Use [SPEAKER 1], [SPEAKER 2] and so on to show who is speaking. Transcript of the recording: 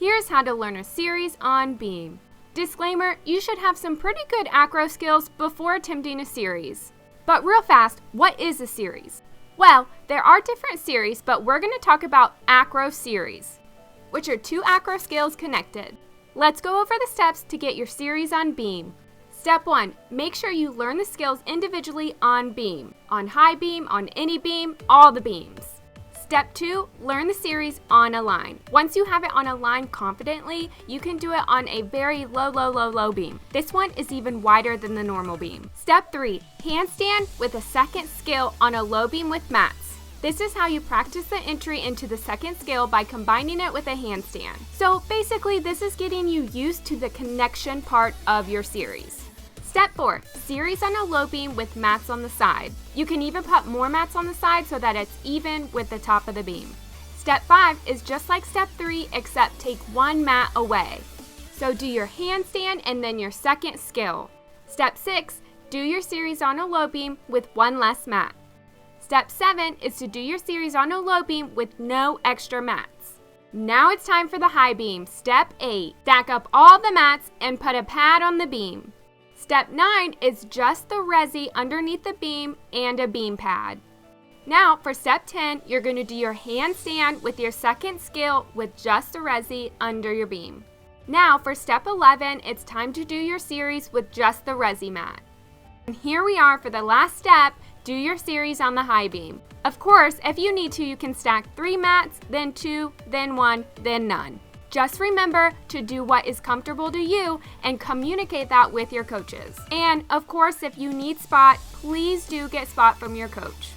[SPEAKER 1] Here's how to learn a series on beam. Disclaimer, you should have some pretty good acro skills before attempting a series. But real fast, what is a series? Well, there are different series, but we're going to talk about acro series, which are two acro skills connected. Let's go over the steps to get your series on beam. Step 1, make sure you learn the skills individually on beam, on high beam, on any beam, all the beams. Step 2, learn the series on a line. Once you have it on a line confidently, you can do it on a very low beam. This one is even wider than the normal beam. Step 3, handstand with a second skill on a low beam with mats. This is how you practice the entry into the second skill by combining it with a handstand. So basically, this is getting you used to the connection part of your series. Step 4, series on a low beam with mats on the side. You can even put more mats on the side so that it's even with the top of the beam. Step 5 is just like step 3, except take one mat away. So do your handstand and then your second skill. Step 6, do your series on a low beam with one less mat. Step 7 is to do your series on a low beam with no extra mats. Now it's time for the high beam. Step 8, stack up all the mats and put a pad on the beam. Step 9 is just the resi underneath the beam and a beam pad. Now for step 10, you're going to do your handstand with your second skill with just the resi under your beam. Now for step 11, it's time to do your series with just the resi mat. And here we are for the last step, do your series on the high beam. Of course, if you need to, you can stack 3 mats, then 2, then 1, then none. Just remember to do what is comfortable to you and communicate that with your coaches. And of course, if you need spot, please do get spot from your coach.